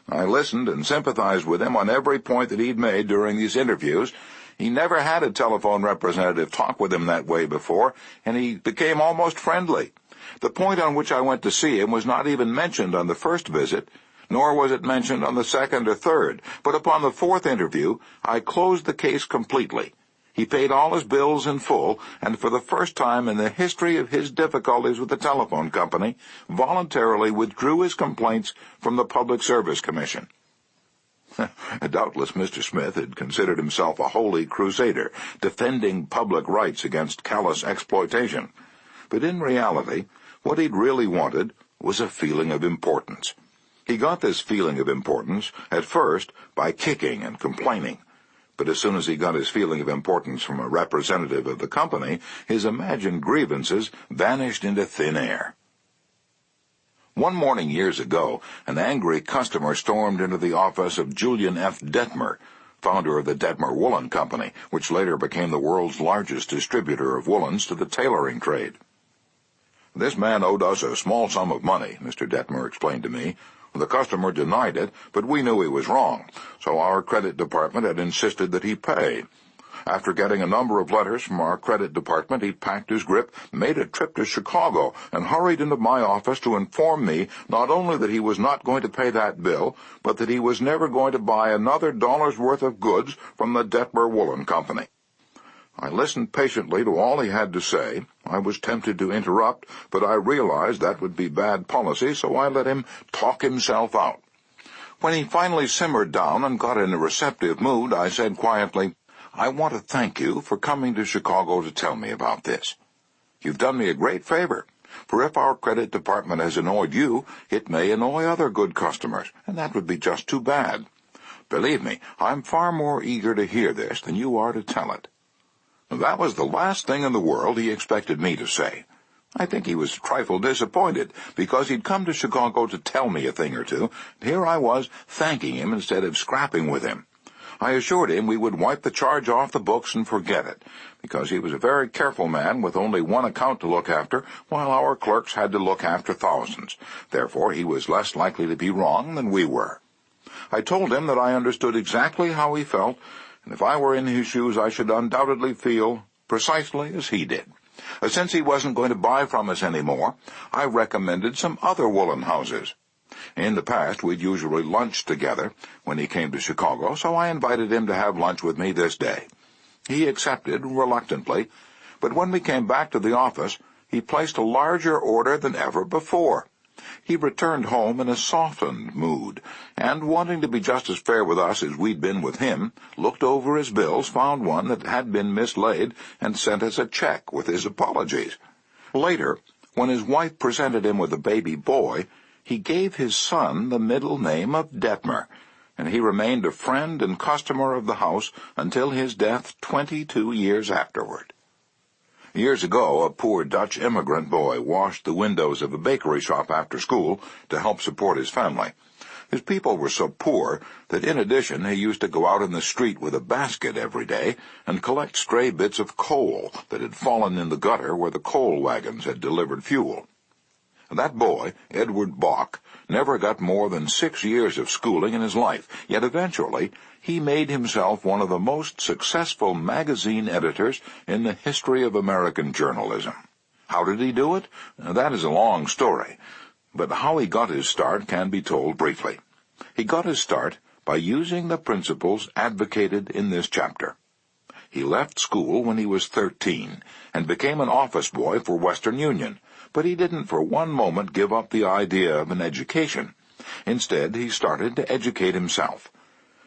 I listened and sympathized with him on every point that he'd made during these interviews. He never had a telephone representative talk with him that way before, and he became almost friendly. The point on which I went to see him was not even mentioned on the first visit, nor was it mentioned on the 2nd or 3rd, but upon the 4th interview, I closed the case completely. He paid all his bills in full, and for the first time in the history of his difficulties with the telephone company, voluntarily withdrew his complaints from the Public Service Commission. Doubtless Mr. Smith had considered himself a holy crusader, defending public rights against callous exploitation. But in reality, what he'd really wanted was a feeling of importance. He got this feeling of importance, at first, by kicking and complaining. But as soon as he got his feeling of importance from a representative of the company, his imagined grievances vanished into thin air. One morning years ago, an angry customer stormed into the office of Julian F. Detmer, founder of the Detmer Woolen Company, which later became the world's largest distributor of woolens to the tailoring trade. "This man owed us a small sum of money," Mr. Detmer explained to me. "The customer denied it, but we knew he was wrong, so our credit department had insisted that he pay. After getting a number of letters from our credit department, he packed his grip, made a trip to Chicago, and hurried into my office to inform me not only that he was not going to pay that bill, but that he was never going to buy another dollar's worth of goods from the Detmer Woolen Company." I listened patiently to all he had to say. I was tempted to interrupt, but I realized that would be bad policy, so I let him talk himself out. When he finally simmered down and got in a receptive mood, I said quietly, "I want to thank you for coming to Chicago to tell me about this. You've done me a great favor, for if our credit department has annoyed you, it may annoy other good customers, and that would be just too bad. Believe me, I'm far more eager to hear this than you are to tell it." That was the last thing in the world he expected me to say. I think he was a trifle disappointed, because he'd come to Chicago to tell me a thing or two, and here I was thanking him instead of scrapping with him. I assured him we would wipe the charge off the books and forget it, because he was a very careful man with only one account to look after, while our clerks had to look after thousands. Therefore, he was less likely to be wrong than we were. I told him that I understood exactly how he felt, and if I were in his shoes, I should undoubtedly feel precisely as he did. Since he wasn't going to buy from us any more, I recommended some other woolen houses. In the past, we'd usually lunched together when he came to Chicago, so I invited him to have lunch with me this day. He accepted reluctantly, but when we came back to the office, he placed a larger order than ever before. He returned home in a softened mood, and, wanting to be just as fair with us as we'd been with him, looked over his bills, found one that had been mislaid, and sent us a check with his apologies. Later, when his wife presented him with a baby boy, he gave his son the middle name of Detmer, and he remained a friend and customer of the house until his death 22 years afterward. Years ago, a poor Dutch immigrant boy washed the windows of a bakery shop after school to help support his family. His people were so poor that in addition he used to go out in the street with a basket every day and collect stray bits of coal that had fallen in the gutter where the coal wagons had delivered fuel. That boy, Edward Bach, never got more than 6 years of schooling in his life, yet eventually he made himself one of the most successful magazine editors in the history of American journalism. How did he do it? That is a long story, but how he got his start can be told briefly. He got his start by using the principles advocated in this chapter. He left school when he was 13 and became an office boy for Western Union, but he didn't for one moment give up the idea of an education. Instead, he started to educate himself.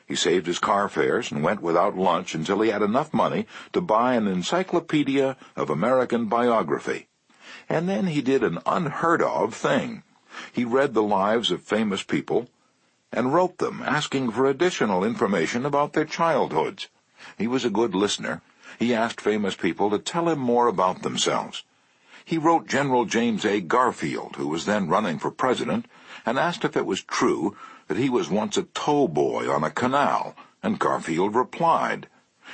He saved his car fares and went without lunch until he had enough money to buy an encyclopedia of American biography. And then he did an unheard-of thing. He read the lives of famous people and wrote them, asking for additional information about their childhoods. He was a good listener. He asked famous people to tell him more about themselves. He wrote General James A. Garfield, who was then running for president, and asked if it was true that he was once a tow boy on a canal, and Garfield replied.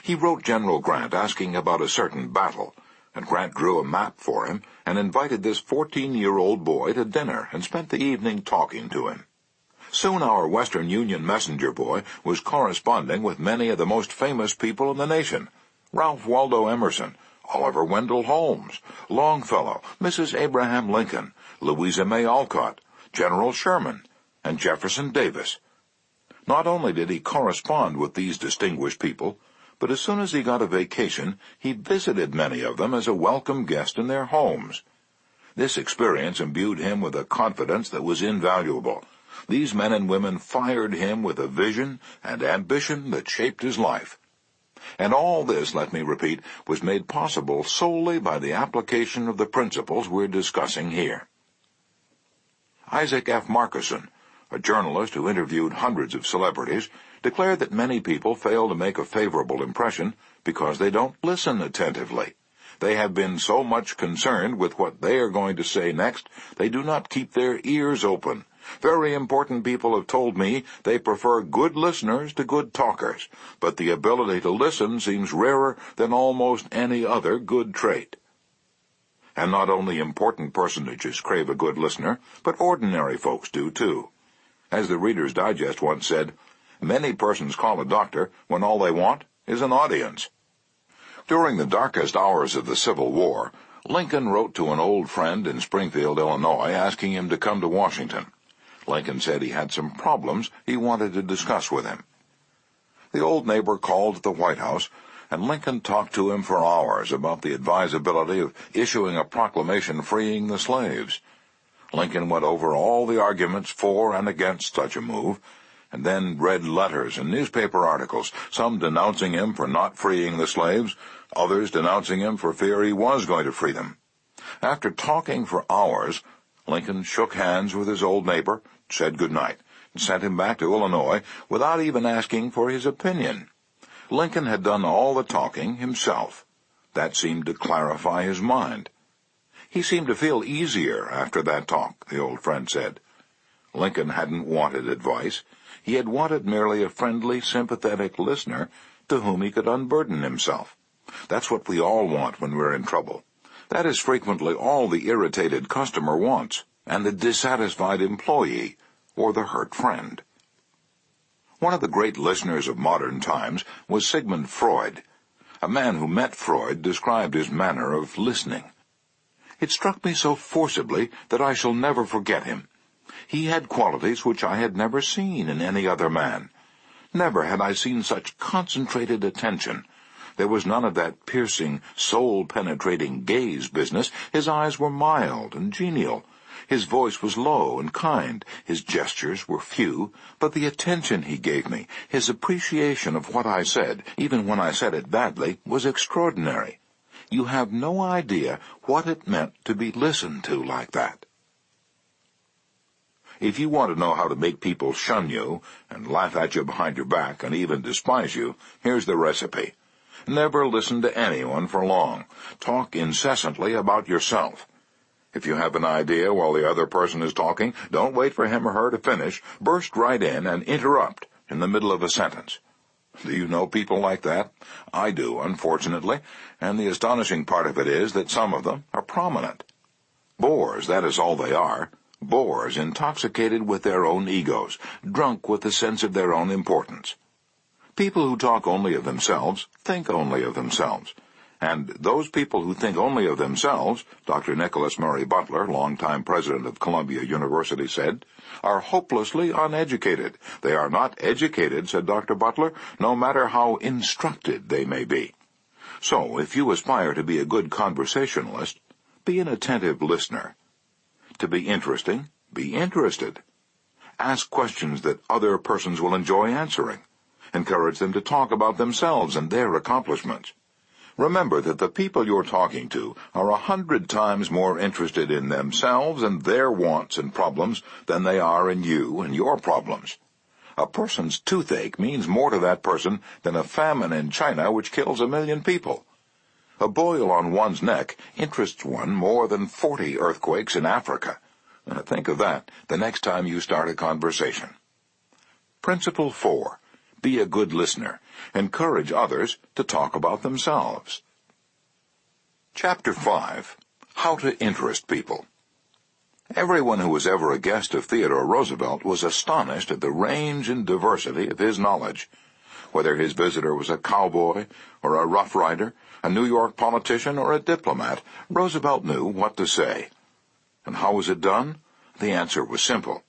He wrote General Grant asking about a certain battle, and Grant drew a map for him and invited this 14-year-old boy to dinner and spent the evening talking to him. Soon our Western Union messenger boy was corresponding with many of the most famous people in the nation: Ralph Waldo Emerson, Oliver Wendell Holmes, Longfellow, Mrs. Abraham Lincoln, Louisa May Alcott, General Sherman, and Jefferson Davis. Not only did he correspond with these distinguished people, but as soon as he got a vacation, he visited many of them as a welcome guest in their homes. This experience imbued him with a confidence that was invaluable. These men and women fired him with a vision and ambition that shaped his life. And all this, let me repeat, was made possible solely by the application of the principles we're discussing here. Isaac F. Marcusson, a journalist who interviewed hundreds of celebrities, declared that many people fail to make a favorable impression because they don't listen attentively. They have been so much concerned with what they are going to say next, they do not keep their ears open. Very important people have told me they prefer good listeners to good talkers, but the ability to listen seems rarer than almost any other good trait. And not only important personages crave a good listener, but ordinary folks do too. As the Reader's Digest once said, many persons call a doctor when all they want is an audience. During the darkest hours of the Civil War, Lincoln wrote to an old friend in Springfield, Illinois, asking him to come to Washington. Lincoln said he had some problems he wanted to discuss with him. The old neighbor called at the White House, and Lincoln talked to him for hours about the advisability of issuing a proclamation freeing the slaves. Lincoln went over all the arguments for and against such a move, and then read letters and newspaper articles, some denouncing him for not freeing the slaves, others denouncing him for fear he was going to free them. After talking for hours, Lincoln shook hands with his old neighbor, said good night, and sent him back to Illinois without even asking for his opinion. Lincoln had done all the talking himself. That seemed to clarify his mind. He seemed to feel easier after that talk, the old friend said. Lincoln hadn't wanted advice. He had wanted merely a friendly, sympathetic listener to whom he could unburden himself. That's what we all want when we're in trouble. That is frequently all the irritated customer wants, and the dissatisfied employee, or the hurt friend. One of the great listeners of modern times was Sigmund Freud. A man who met Freud described his manner of listening. It struck me so forcibly that I shall never forget him. He had qualities which I had never seen in any other man. Never had I seen such concentrated attention. There was none of that piercing, soul-penetrating gaze business. His eyes were mild and genial. His voice was low and kind. His gestures were few, but the attention he gave me, his appreciation of what I said, even when I said it badly, was extraordinary. You have no idea what it meant to be listened to like that. If you want to know how to make people shun you and laugh at you behind your back and even despise you, here's the recipe. Never listen to anyone for long. Talk incessantly about yourself. If you have an idea while the other person is talking, don't wait for him or her to finish. Burst right in and interrupt in the middle of a sentence. Do you know people like that? I do, unfortunately, and the astonishing part of it is that some of them are prominent. Bores, that is all they are. Bores, intoxicated with their own egos, drunk with the sense of their own importance. People who talk only of themselves think only of themselves. And those people who think only of themselves, Dr. Nicholas Murray Butler, longtime president of Columbia University, said, are hopelessly uneducated. They are not educated, said Dr. Butler, no matter how instructed they may be. So, if you aspire to be a good conversationalist, be an attentive listener. To be interesting, be interested. Ask questions that other persons will enjoy answering. Encourage them to talk about themselves and their accomplishments. Remember that the people you're talking to are 100 times more interested in themselves and their wants and problems than they are in you and your problems. A person's toothache means more to that person than a famine in China which kills 1 million people. A boil on one's neck interests one more than 40 earthquakes in Africa. Think of that the next time you start a conversation. Principle 4. Be a good listener. Encourage others to talk about themselves. Chapter 5. How to Interest People. Everyone who was ever a guest of Theodore Roosevelt was astonished at the range and diversity of his knowledge. Whether his visitor was a cowboy or a rough rider, a New York politician or a diplomat, Roosevelt knew what to say. And how was it done? The answer was simple.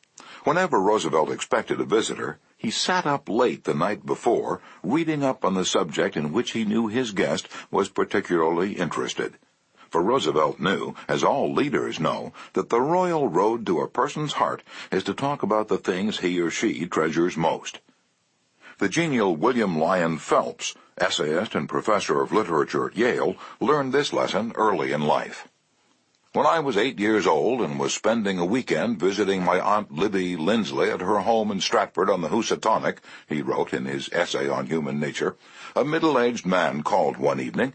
Whenever Roosevelt expected a visitor, He sat up late the night before, reading up on the subject in which he knew his guest was particularly interested. For Roosevelt knew, as all leaders know, that the royal road to a person's heart is to talk about the things he or she treasures most. The genial William Lyon Phelps, essayist and professor of literature at Yale, learned this lesson early in life. When I was 8 years old and was spending a weekend visiting my Aunt Libby Lindsley at her home in Stratford on the Housatonic, he wrote in his essay on human nature, a middle-aged man called one evening